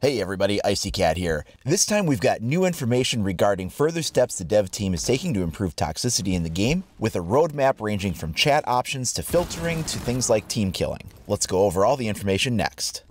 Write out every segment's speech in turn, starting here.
Hey everybody, IcyCat here. This time we've got new information regarding further steps the dev team is taking to improve toxicity in the game, with a roadmap ranging from chat options to filtering to things like team killing. Let's go over all the information next.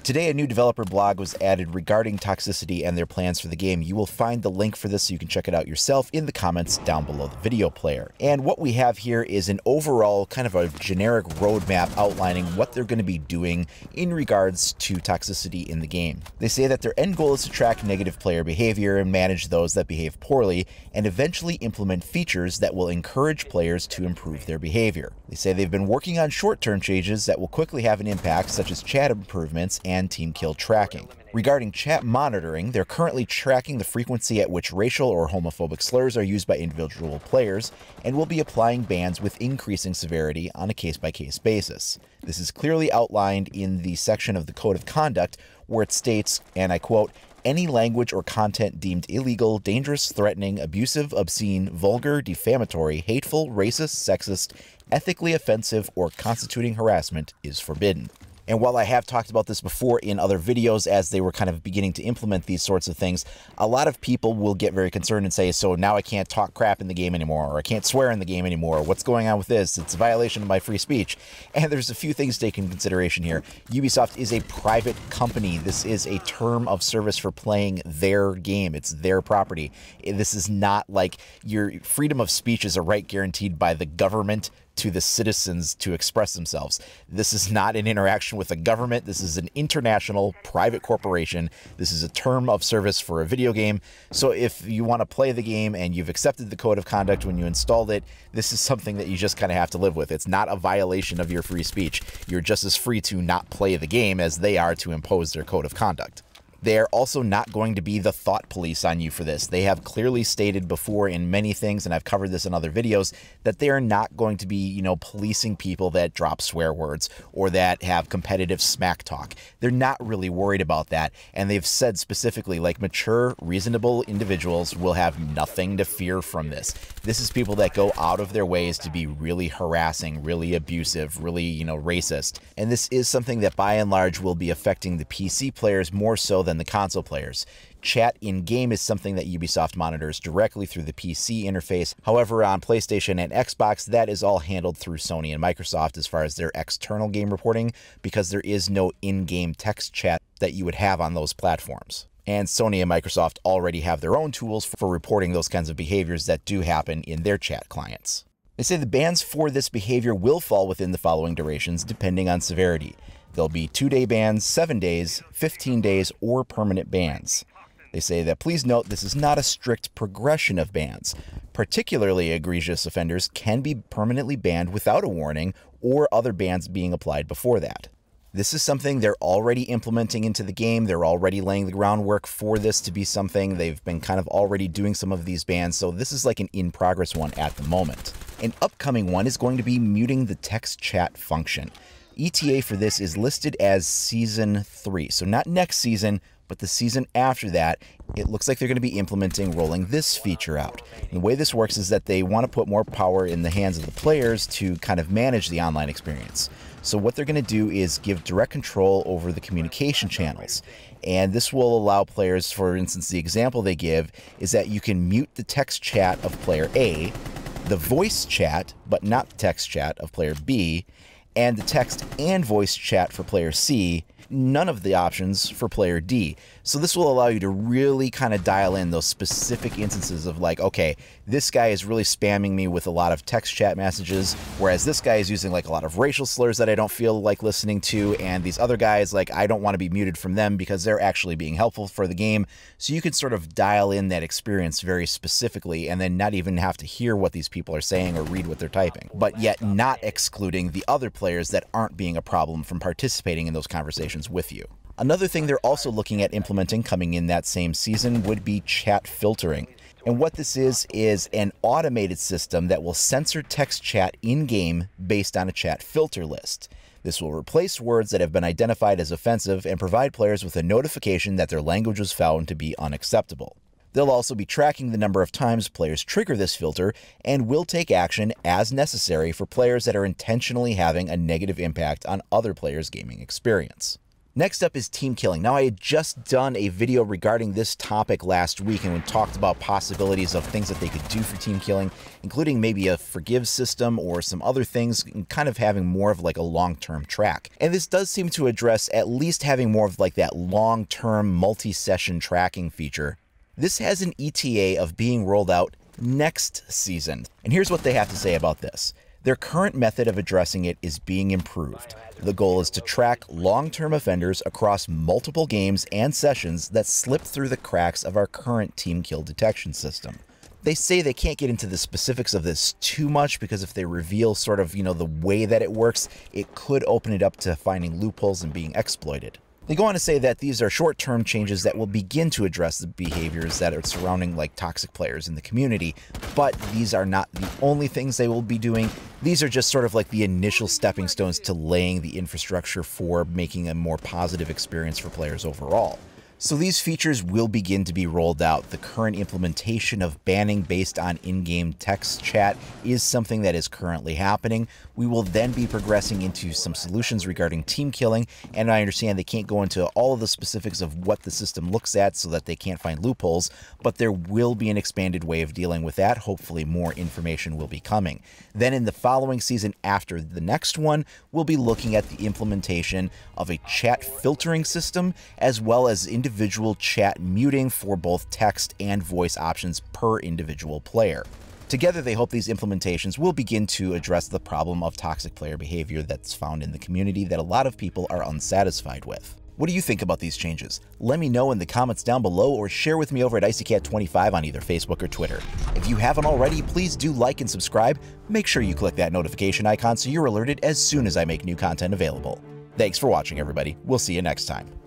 Today, a new developer blog was added regarding toxicity and their plans for the game. You will find the link for this so you can check it out yourself in the comments down below the video player. And what we have here is an overall kind of a generic roadmap outlining what they're going to be doing in regards to toxicity in the game. They say that their end goal is to track negative player behavior and manage those that behave poorly, and eventually implement features that will encourage players to improve their behavior. They say they've been working on short-term changes that will quickly have an impact, such as chat improvements and team kill tracking. Regarding chat monitoring, they're currently tracking the frequency at which racial or homophobic slurs are used by individual players, and will be applying bans with increasing severity on a case-by-case basis. This is clearly outlined in the section of the Code of Conduct where it states, and I quote, "Any language or content deemed illegal, dangerous, threatening, abusive, obscene, vulgar, defamatory, hateful, racist, sexist, ethically offensive, or constituting harassment is forbidden." And while I have talked about this before in other videos as they were kind of beginning to implement these sorts of things, a lot of people will get very concerned and say, so now I can't talk crap in the game anymore, or I can't swear in the game anymore. What's going on with this? It's a violation of my free speech. And there's a few things to take into consideration here. Ubisoft is a private company. This is a term of service for playing their game. It's their property. This is not like your freedom of speech is a right guaranteed by the government to the citizens to express themselves. This is not an interaction with the government. This is an international private corporation. This is a term of service for a video game. So if you want to play the game and you've accepted the code of conduct when you installed it, this is something that you just kind of have to live with. It's not a violation of your free speech. You're just as free to not play the game as they are to impose their code of conduct. They're also not going to be the thought police on you for this. They have clearly stated before in many things, and I've covered this in other videos, that they are not going to be, policing people that drop swear words or that have competitive smack talk. They're not really worried about that. And they've said specifically, like, mature, reasonable individuals will have nothing to fear from this. This is people that go out of their ways to be really harassing, really abusive, really, racist. And this is something that by and large will be affecting the PC players more so than the console players. Chat in-game is something that Ubisoft monitors directly through the PC interface. However, on PlayStation and Xbox, that is all handled through Sony and Microsoft as far as their external game reporting, because there is no in-game text chat that you would have on those platforms. And Sony and Microsoft already have their own tools for reporting those kinds of behaviors that do happen in their chat clients. They say the bans for this behavior will fall within the following durations depending on severity. There'll be 2-day bans, 7 days, 15 days, or permanent bans. They say that please note this is not a strict progression of bans. Particularly egregious offenders can be permanently banned without a warning or other bans being applied before that. This is something they're already implementing into the game. They're already laying the groundwork for this to be something. They've been kind of already doing some of these bans, so this is like an in-progress one at the moment. An upcoming one is going to be muting the text chat function. ETA for this is listed as Season 3, so not next season, but the season after that. It looks like they're going to be rolling this feature out. And the way this works is that they want to put more power in the hands of the players to kind of manage the online experience. So what they're going to do is give direct control over the communication channels. And this will allow players, for instance, the example they give is that you can mute the text chat of player A, the voice chat, but not the text chat of player B, and the text and voice chat for player C, none of the options for player D. So this will allow you to really kind of dial in those specific instances of like, okay, this guy is really spamming me with a lot of text chat messages, whereas this guy is using like a lot of racial slurs that I don't feel like listening to, and these other guys, like, I don't want to be muted from them because they're actually being helpful for the game. So you can sort of dial in that experience very specifically and then not even have to hear what these people are saying or read what they're typing, but yet not excluding the other players that aren't being a problem from participating in those conversations with you. Another thing they're also looking at implementing coming in that same season would be chat filtering. And what this is an automated system that will censor text chat in-game based on a chat filter list. This will replace words that have been identified as offensive and provide players with a notification that their language was found to be unacceptable. They'll also be tracking the number of times players trigger this filter and will take action as necessary for players that are intentionally having a negative impact on other players' gaming experience. Next up is team killing. Now, I had just done a video regarding this topic last week and we talked about possibilities of things that they could do for team killing, including maybe a forgive system or some other things, and kind of having more of like a long-term track. And this does seem to address at least having more of like that long-term multi-session tracking feature. This has an ETA of being rolled out next season. And here's what they have to say about this. Their current method of addressing it is being improved. The goal is to track long-term offenders across multiple games and sessions that slip through the cracks of our current team kill detection system. They say they can't get into the specifics of this too much because if they reveal sort of, the way that it works, it could open it up to finding loopholes and being exploited. They go on to say that these are short-term changes that will begin to address the behaviors that are surrounding like toxic players in the community, but these are not the only things they will be doing. These are just sort of like the initial stepping stones to laying the infrastructure for making a more positive experience for players overall. So these features will begin to be rolled out. The current implementation of banning based on in-game text chat is something that is currently happening. We will then be progressing into some solutions regarding team killing, and I understand they can't go into all of the specifics of what the system looks at so that they can't find loopholes, but there will be an expanded way of dealing with that. Hopefully more information will be coming. Then in the following season after the next one, we'll be looking at the implementation of a chat filtering system as well as individual chat muting for both text and voice options per individual player. Together, they hope these implementations will begin to address the problem of toxic player behavior that's found in the community that a lot of people are unsatisfied with. What do you think about these changes? Let me know in the comments down below or share with me over at IcyCat25 on either Facebook or Twitter. If you haven't already, please do like and subscribe. Make sure you click that notification icon so you're alerted as soon as I make new content available. Thanks for watching, everybody. We'll see you next time.